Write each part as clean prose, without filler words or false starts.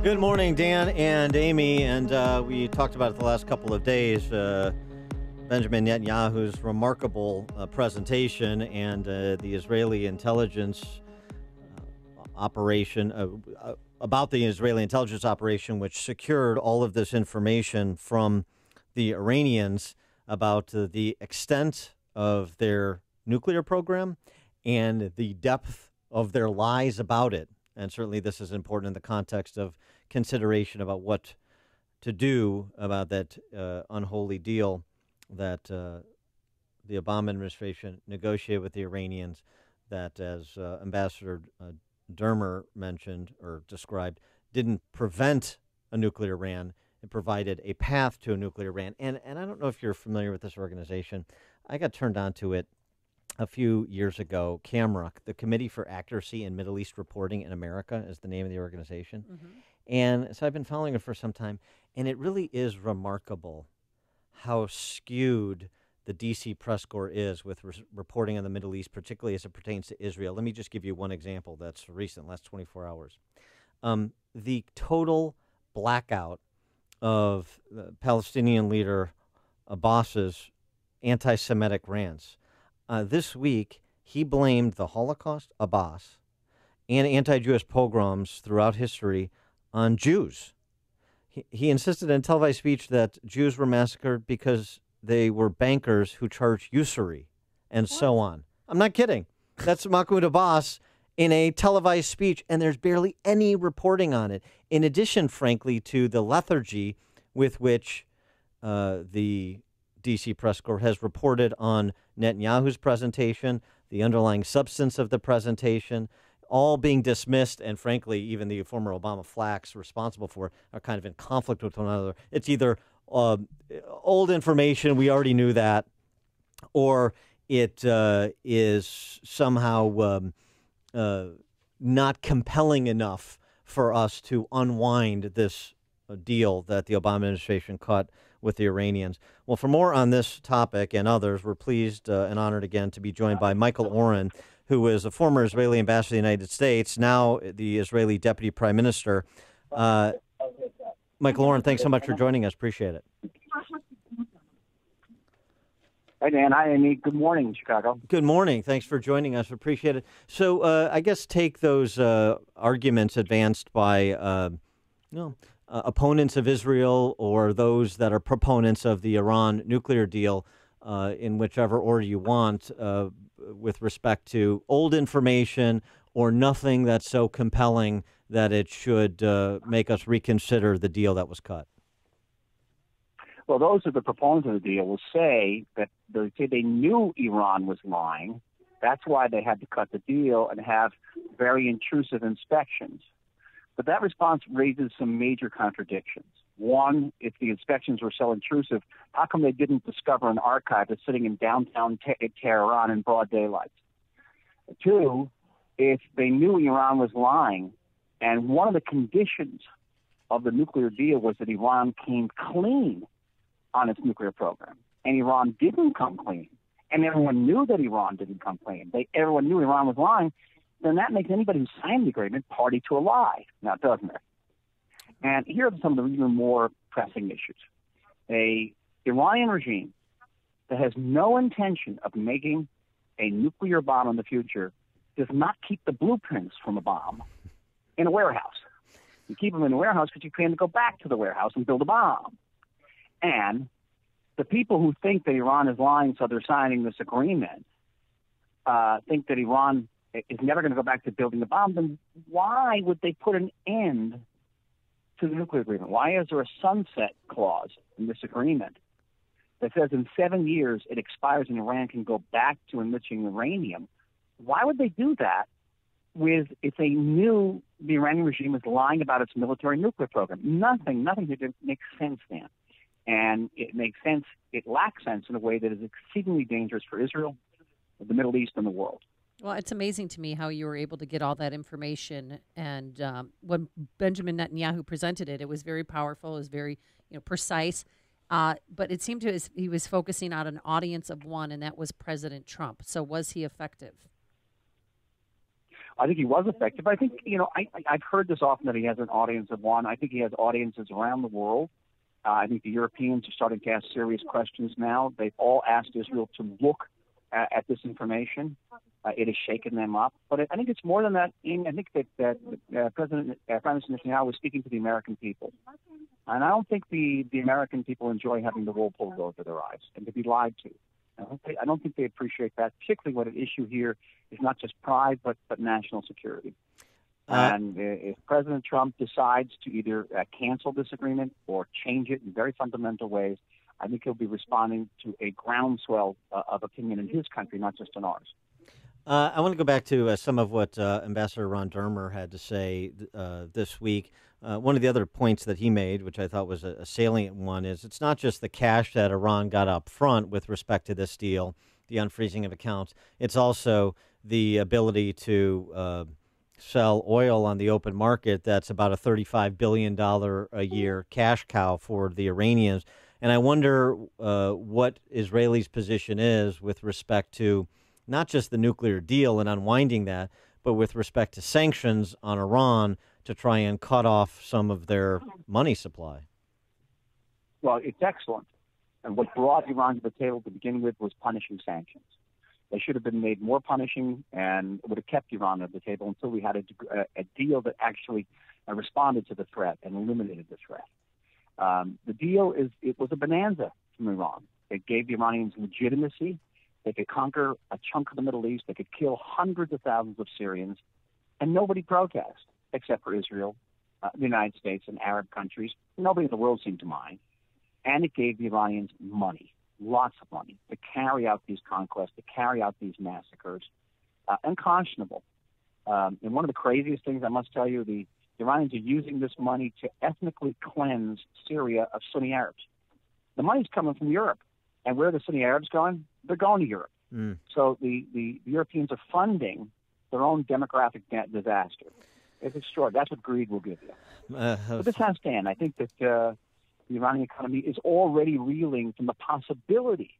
Good morning, Dan and Amy. And we talked about it the last couple of days. Benjamin Netanyahu's remarkable presentation and the Israeli intelligence operation, about the Israeli intelligence operation, which secured all of this information from the Iranians about the extent of their nuclear program and the depth of their lies about it. And certainly this is important in the context of consideration about what to do about that unholy deal that the Obama administration negotiated with the Iranians that, as Ambassador Dermer mentioned or described, didn't prevent a nuclear Iran. It provided a path to a nuclear Iran. And I don't know if you're familiar with this organization. I got turned on to it a few years ago. CAMRUC, the Committee for Accuracy in Middle East Reporting in America, is the name of the organization. Mm-hmm. And so I've been following it for some time, and it really is remarkable how skewed the D.C. press corps is with reporting on the Middle East, particularly as it pertains to Israel. Let me just give you one example that's recent, last 24 hours. The total blackout of the Palestinian leader Abbas's anti-Semitic rants. This week, he blamed the Holocaust, Abbas, and anti-Jewish pogroms throughout history on Jews. He insisted in a televised speech that Jews were massacred because they were bankers who charged usury and so on. I'm not kidding. That's Mahmoud Abbas in a televised speech, and there's barely any reporting on it. In addition, frankly, to the lethargy with which the D.C. press corps has reported on Netanyahu's presentation, the underlying substance of the presentation, all being dismissed, and frankly, even the former Obama flacks responsible for it are kind of in conflict with one another. It's either old information, we already knew that, or it is somehow not compelling enough for us to unwind this deal that the Obama administration cut with the Iranians. Well, for more on this topic and others, we're pleased and honored again to be joined by Michael Oren, who is a former Israeli ambassador to the United States, now the Israeli deputy prime minister. Michael Oren, thanks so much for joining us. Appreciate it. Hi, Dan. Hi, Amy. Good morning, Chicago. Good morning. Thanks for joining us. Appreciate it. So I guess take those arguments advanced by opponents of Israel or those that are proponents of the Iran nuclear deal in whichever order you want, with respect to old information or nothing that's so compelling that it should make us reconsider the deal that was cut. Well, those are the proponents of the deal will say that they knew Iran was lying. That's why they had to cut the deal and have very intrusive inspections. But that response raises some major contradictions. One, if the inspections were so intrusive, how come they didn't discover an archive that's sitting in downtown Tehran in broad daylight? Two, if they knew Iran was lying, and one of the conditions of the nuclear deal was that Iran came clean on its nuclear program, and Iran didn't come clean, and everyone knew that Iran didn't come clean. Everyone knew Iran was lying, then that makes anybody who signed the agreement party to a lie, now doesn't it? And here are some of the even more pressing issues. A Iranian regime that has no intention of making a nuclear bomb in the future does not keep the blueprints from a bomb in a warehouse. You keep them in a warehouse because you plan to go back to the warehouse and build a bomb. And the people who think that Iran is lying, so they're signing this agreement, think that Iran is never going to go back to building the bomb, then why would they put an end to the nuclear agreement? Why is there a sunset clause in this agreement that says in 7 years it expires and Iran can go back to enriching uranium? Why would they do that if they knew the Iranian regime was lying about its military nuclear program? Nothing makes sense, Dan. And it makes sense, it lacks sense in a way that is exceedingly dangerous for Israel, the Middle East, and the world. Well, it's amazing to me how you were able to get all that information. And when Benjamin Netanyahu presented it, it was very powerful. It was very precise. But it seemed to he was focusing on an audience of one, and that was President Trump. So was he effective? I think he was effective. I think, I've heard this often that he has an audience of one. I think he has audiences around the world. I think the Europeans are starting to ask serious questions now. They've all asked Israel to look at this information. It has shaken them up. But I think it's more than that. I think that Prime Minister Netanyahu was speaking to the American people. And I don't think the American people enjoy having the wool pulled over their eyes and to be lied to. I don't think they appreciate that, particularly when an issue here is not just pride, but national security. And if President Trump decides to either cancel this agreement or change it in very fundamental ways, I think he'll be responding to a groundswell of opinion in his country, not just in ours. I want to go back to some of what Ambassador Ron Dermer had to say this week. One of the other points that he made, which I thought was a salient one, is it's not just the cash that Iran got up front with respect to this deal, the unfreezing of accounts. It's also the ability to sell oil on the open market. That's about a $35 billion a year cash cow for the Iranians. And I wonder what Israelis' position is with respect to not just the nuclear deal and unwinding that, but with respect to sanctions on Iran to try and cut off some of their money supply. Well, it's excellent. And what brought Iran to the table to begin with was punishing sanctions. They should have been made more punishing and would have kept Iran at the table until we had a deal that actually responded to the threat and eliminated the threat. The deal it was a bonanza from Iran. It gave the Iranians legitimacy. They could conquer a chunk of the Middle East. They could kill hundreds of thousands of Syrians, and nobody protested except for Israel, the United States, and Arab countries. Nobody in the world seemed to mind. And it gave the Iranians money, lots of money, to carry out these conquests, to carry out these massacres, unconscionable. And one of the craziest things I must tell you, the Iranians are using this money to ethnically cleanse Syria of Sunni Arabs. The money's coming from Europe. And where are the Sunni Arabs going? They're going to Europe. So the Europeans are funding their own demographic disaster. It's extraordinary. That's what greed will give you. But this has to end. I think that the Iranian economy is already reeling from the possibility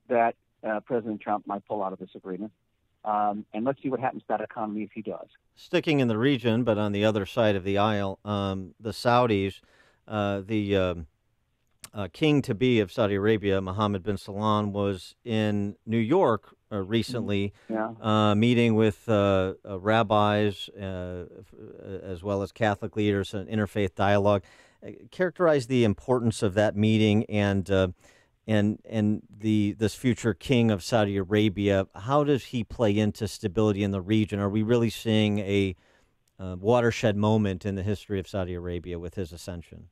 that President Trump might pull out of this agreement. And let's see what happens to that economy if he does. Sticking in the region, but on the other side of the aisle, the Saudis, the king-to-be of Saudi Arabia, Mohammed bin Salman, was in New York recently, meeting with rabbis as well as Catholic leaders, an interfaith dialogue. Characterize the importance of that meeting and this future king of Saudi Arabia. How does he play into stability in the region? Are we really seeing a watershed moment in the history of Saudi Arabia with his ascension?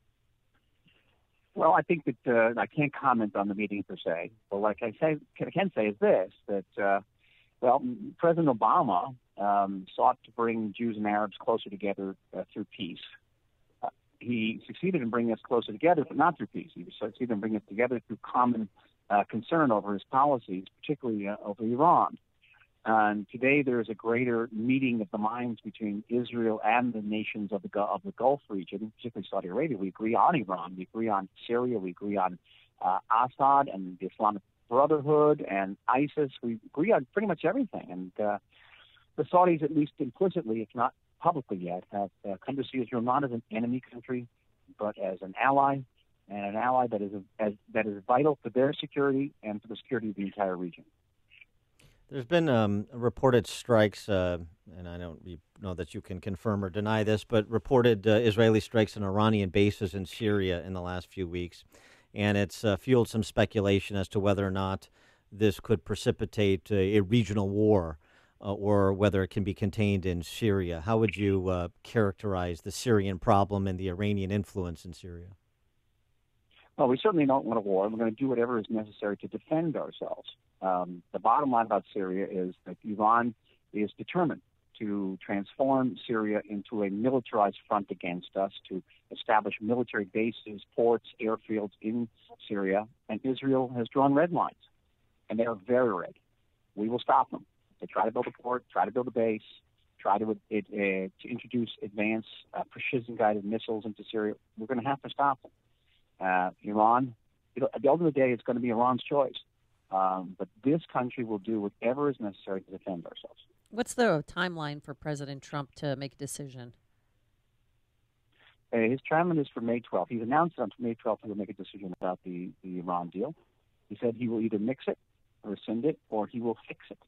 Well, I think that I can't comment on the meeting per se, but like I can say is this, that, President Obama sought to bring Jews and Arabs closer together through peace. He succeeded in bringing us closer together, but not through peace. He succeeded in bringing us together through common concern over his policies, particularly over Iran. And today there is a greater meeting of the minds between Israel and the nations of the Gulf region, particularly Saudi Arabia. We agree on Iran, we agree on Syria, we agree on Assad and the Islamic Brotherhood and ISIS. We agree on pretty much everything. And the Saudis, at least implicitly, if not publicly yet, have come to see Israel not as an enemy country, but as an ally, and an ally that is vital for their security and for the security of the entire region. There's been reported strikes, and I don't know that you can confirm or deny this, but reported Israeli strikes on Iranian bases in Syria in the last few weeks. And it's fueled some speculation as to whether or not this could precipitate a regional war or whether it can be contained in Syria. How would you characterize the Syrian problem and the Iranian influence in Syria? Well, we certainly don't want a war. We're going to do whatever is necessary to defend ourselves. The bottom line about Syria is that Iran is determined to transform Syria into a militarized front against us, to establish military bases, ports, airfields in Syria. And Israel has drawn red lines, and they are very red. We will stop them. They try to build a port, try to build a base, try to introduce advanced precision-guided missiles into Syria. We're going to have to stop them. Iran, at the end of the day, it's going to be Iran's choice. But this country will do whatever is necessary to defend ourselves. What's the timeline for President Trump to make a decision? His timeline is for May 12th. He's announced on May 12th he will make a decision about the Iran deal. He said he will either mix it, rescind it, or he will fix it.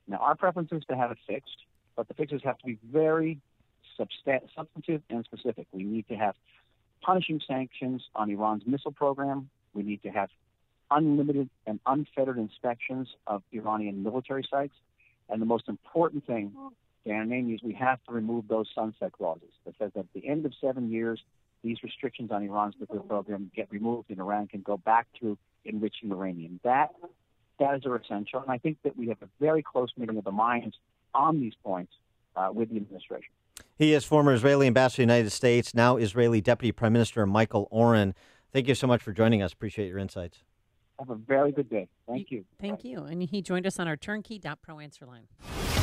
Now, our preference is to have it fixed, but the fixes have to be very substantive and specific. We need to have punishing sanctions on Iran's missile program. We need to have unlimited and unfettered inspections of Iranian military sites. And the most important thing, Dan and Amy, is we have to remove those sunset clauses that says that at the end of 7 years, these restrictions on Iran's nuclear program get removed and Iran can go back to enriching uranium. That is essential. And I think that we have a very close meeting of the minds on these points with the administration. He is former Israeli ambassador to the United States, now Israeli Deputy Prime Minister Michael Oren. Thank you so much for joining us. Appreciate your insights. Have a very good day. Thank you. Thank you. And he joined us on our turnkey.pro answer line.